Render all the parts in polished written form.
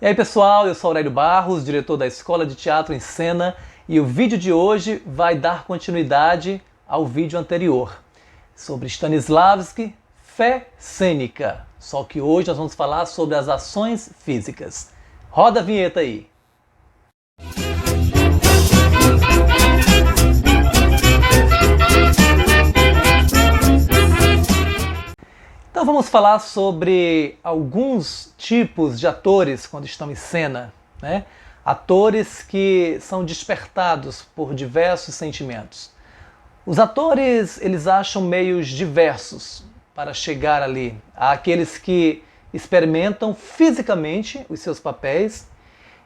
E aí pessoal, eu sou Aurélio Barros, diretor da Escola de Teatro em Cena, e o vídeo de hoje vai dar continuidade ao vídeo anterior, sobre Stanislavski, fé cênica. Só que hoje nós vamos falar sobre as ações físicas. Roda a vinheta aí! Então vamos falar sobre alguns tipos de atores quando estão em cena, né? Atores que são despertados por diversos sentimentos. Os atores, eles acham meios diversos para chegar ali. Há aqueles que experimentam fisicamente os seus papéis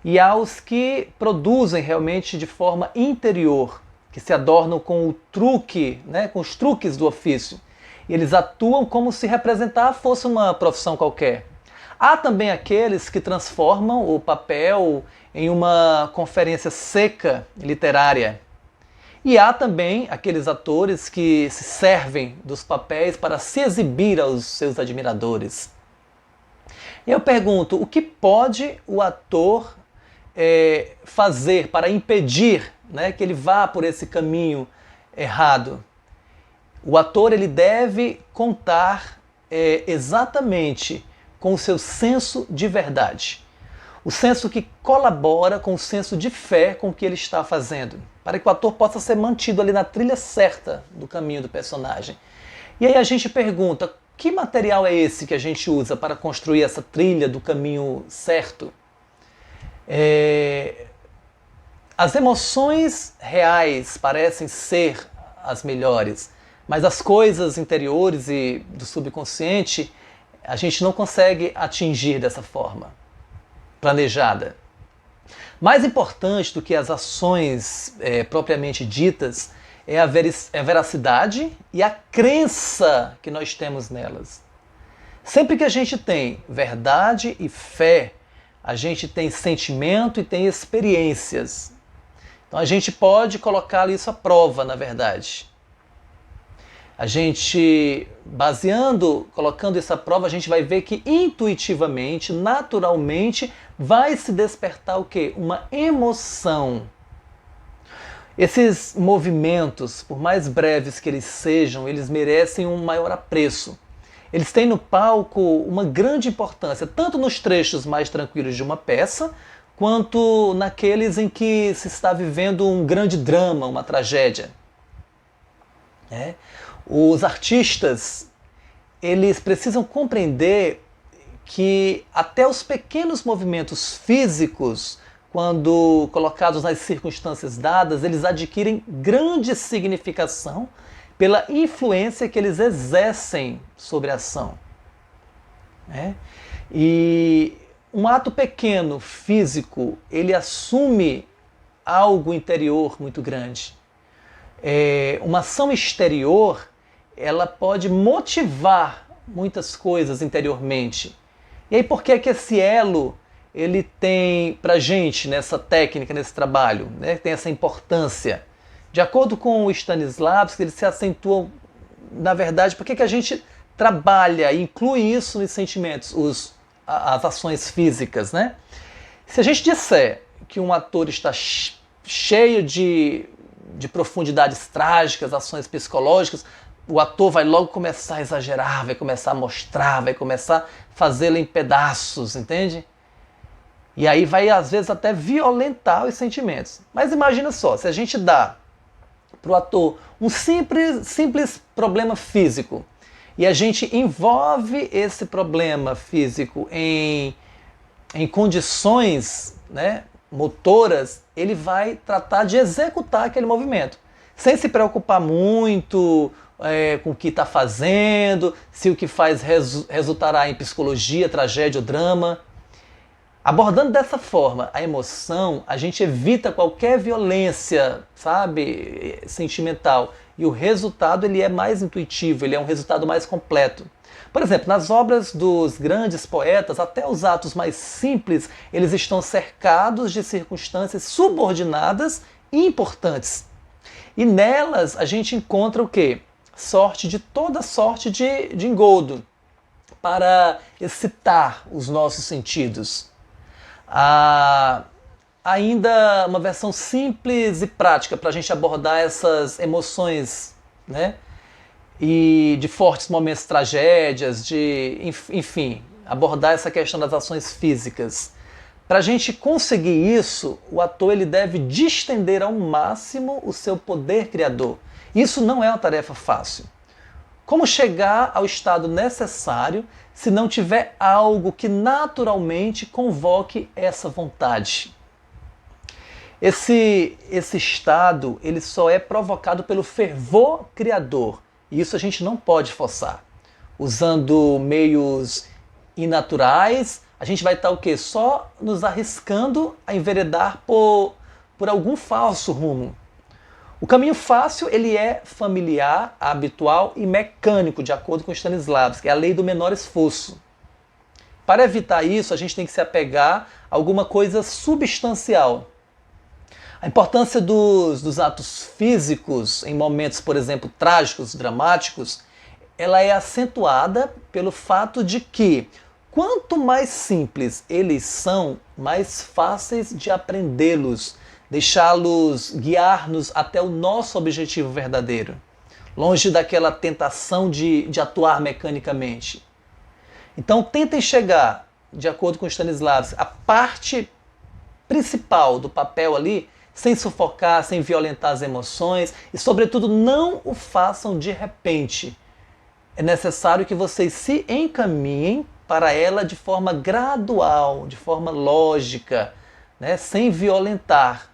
e há os que produzem realmente de forma interior, que se adornam com o truque, né? Com os truques do ofício. Eles atuam como se representar fosse uma profissão qualquer. Há também aqueles que transformam o papel em uma conferência seca literária. E há também aqueles atores que se servem dos papéis para se exibir aos seus admiradores. E eu pergunto, o que pode o ator fazer para impedir, né, que ele vá por esse caminho errado? O ator ele deve contar exatamente com o seu senso de verdade. O senso que colabora com o senso de fé com o que ele está fazendo, para que o ator possa ser mantido ali na trilha certa do caminho do personagem. E aí a gente pergunta, que material é esse que a gente usa para construir essa trilha do caminho certo? As emoções reais parecem ser as melhores, mas as coisas interiores e do subconsciente a gente não consegue atingir dessa forma planejada. Mais importante do que as ações propriamente ditas é a veracidade e a crença que nós temos nelas. Sempre que a gente tem verdade e fé, a gente tem sentimento e tem experiências. Então a gente pode colocar isso à prova, na verdade. A gente, colocando isso à prova, a gente vai ver que intuitivamente, naturalmente, vai se despertar o quê? Uma emoção. Esses movimentos, por mais breves que eles sejam, eles merecem um maior apreço. Eles têm no palco uma grande importância, tanto nos trechos mais tranquilos de uma peça, quanto naqueles em que se está vivendo um grande drama, uma tragédia. Os artistas, eles precisam compreender que até os pequenos movimentos físicos, quando colocados nas circunstâncias dadas, eles adquirem grande significação pela influência que eles exercem sobre a ação. E um ato pequeno, físico, ele assume algo interior muito grande. Uma ação exterior, ela pode motivar muitas coisas interiormente. E aí por que que esse elo ele tem pra gente nessa técnica, nesse trabalho, né? Tem essa importância? De acordo com o Stanislavski, ele se acentua, na verdade, por que que a gente trabalha e inclui isso nos sentimentos, as ações físicas, né? Se a gente disser que um ator está cheio de profundidades trágicas, ações psicológicas, o ator vai logo começar a exagerar, vai começar a mostrar, vai começar a fazê-lo em pedaços, entende? E aí vai, às vezes, até violentar os sentimentos. Mas imagina só, se a gente dá para o ator um simples problema físico e a gente envolve esse problema físico em condições, né, motoras, ele vai tratar de executar aquele movimento, sem se preocupar muito com o que está fazendo, se o que faz resultará em psicologia, tragédia ou drama. Abordando dessa forma a emoção, a gente evita qualquer violência, sabe, sentimental, e o resultado ele é mais intuitivo, ele é um resultado mais completo. Por exemplo, nas obras dos grandes poetas, até os atos mais simples, eles estão cercados de circunstâncias subordinadas e importantes. E nelas a gente encontra o quê? Toda sorte de engodo para excitar os nossos sentidos. Ainda uma versão simples e prática para a gente abordar essas emoções, né? E de fortes momentos, tragédias, enfim, abordar essa questão das ações físicas. Para a gente conseguir isso, o ator ele deve distender ao máximo o seu poder criador. Isso não é uma tarefa fácil. Como chegar ao estado necessário se não tiver algo que naturalmente convoque essa vontade? Esse estado ele só é provocado pelo fervor criador. E isso a gente não pode forçar. Usando meios inaturais, a gente vai estar o quê? Só nos arriscando a enveredar por algum falso rumo. O caminho fácil ele é familiar, habitual e mecânico, de acordo com Stanislavski, é a lei do menor esforço. Para evitar isso, a gente tem que se apegar a alguma coisa substancial. A importância dos atos físicos em momentos, por exemplo, trágicos, dramáticos, ela é acentuada pelo fato de que quanto mais simples eles são, mais fáceis de aprendê-los, deixá-los guiar-nos até o nosso objetivo verdadeiro, longe daquela tentação de atuar mecanicamente. Então tentem chegar, de acordo com Stanislavski, a parte principal do papel ali, sem sufocar, sem violentar as emoções e, sobretudo, não o façam de repente. É necessário que vocês se encaminhem para ela de forma gradual, de forma lógica, né? Sem violentar.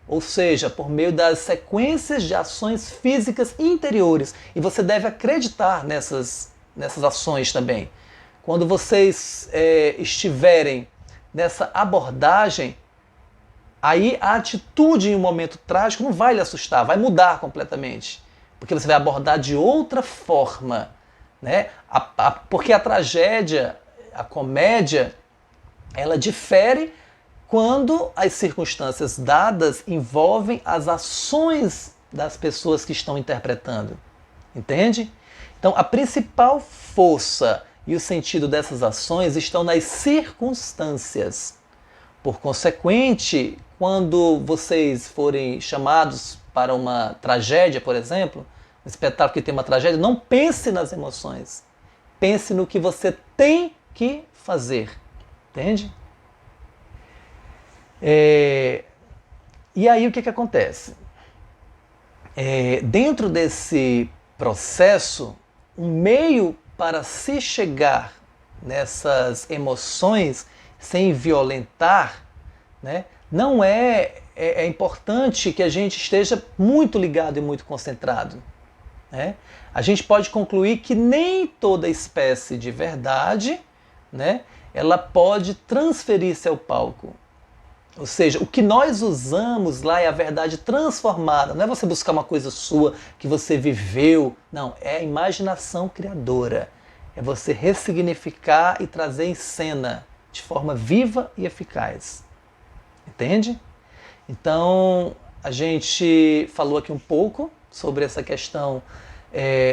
Ou seja, por meio das sequências de ações físicas interiores. E você deve acreditar nessas ações também. Quando vocês estiverem nessa abordagem, aí a atitude em um momento trágico não vai lhe assustar, vai mudar completamente. Porque você vai abordar de outra forma. Né? Porque a tragédia, a comédia, ela difere quando as circunstâncias dadas envolvem as ações das pessoas que estão interpretando. Entende? Então, a principal força e o sentido dessas ações estão nas circunstâncias. Por consequente, quando vocês forem chamados para uma tragédia, por exemplo, um espetáculo que tem uma tragédia, não pense nas emoções. Pense no que você tem que fazer. Entende? E aí o que acontece? Dentro desse processo, um meio para se chegar nessas emoções sem violentar, né, não é importante que a gente esteja muito ligado e muito concentrado. Né? A gente pode concluir que nem toda espécie de verdade, né, ela pode transferir-se ao palco. Ou seja, o que nós usamos lá é a verdade transformada. Não é você buscar uma coisa sua que você viveu. Não, é a imaginação criadora. É você ressignificar e trazer em cena de forma viva e eficaz. Entende? Então, a gente falou aqui um pouco sobre essa questão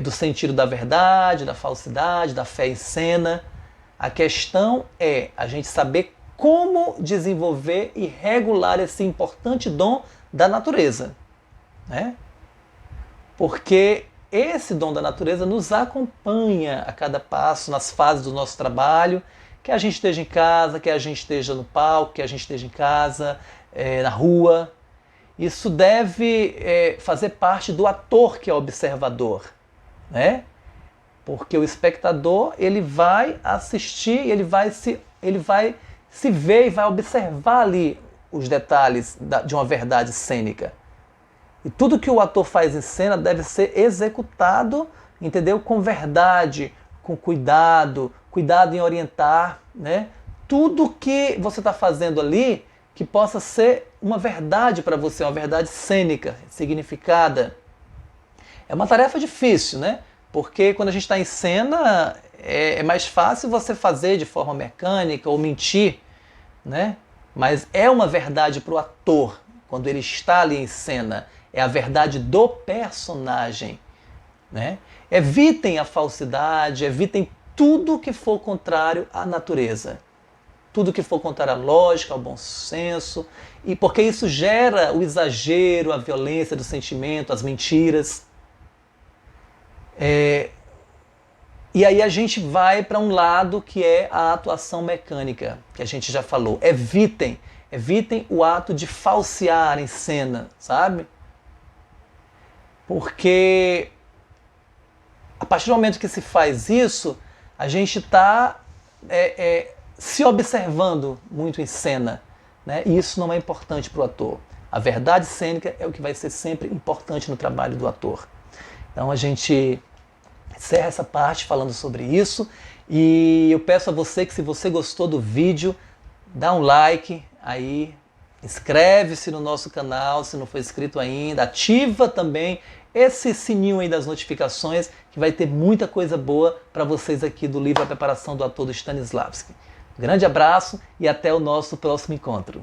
do sentido da verdade, da falsidade, da fé em cena. A questão é a gente saber como desenvolver e regular esse importante dom da natureza. Né? Porque esse dom da natureza nos acompanha a cada passo, nas fases do nosso trabalho, que a gente esteja em casa, que a gente esteja no palco, que a gente esteja em casa, na rua. Isso deve fazer parte do ator que é observador. Né? Porque o espectador ele vai assistir, ele vai se ver e vai observar ali os detalhes de uma verdade cênica. E tudo que o ator faz em cena deve ser executado, entendeu? Com verdade, com cuidado em orientar, né? Tudo que você está fazendo ali que possa ser uma verdade para você, uma verdade cênica, significada. É uma tarefa difícil, né? Porque quando a gente está em cena, é mais fácil você fazer de forma mecânica ou mentir, né? Mas é uma verdade para o ator, quando ele está ali em cena. É a verdade do personagem. Né? Evitem a falsidade, evitem tudo que for contrário à natureza. tudo que for contra a lógica, ao bom senso, e porque isso gera o exagero, a violência do sentimento, as mentiras. E aí a gente vai para um lado que é a atuação mecânica, que a gente já falou. Evitem o ato de falsear em cena, sabe? Porque a partir do momento que se faz isso, a gente está se observando muito em cena, né? E isso não é importante para o ator. A verdade cênica é o que vai ser sempre importante no trabalho do ator. Então a gente encerra essa parte falando sobre isso, e eu peço a você que, se você gostou do vídeo, dá um like aí, inscreve-se no nosso canal se não for inscrito ainda, ativa também esse sininho aí das notificações, que vai ter muita coisa boa para vocês aqui do livro A Preparação do Ator, do Stanislavski. Um grande abraço e até o nosso próximo encontro.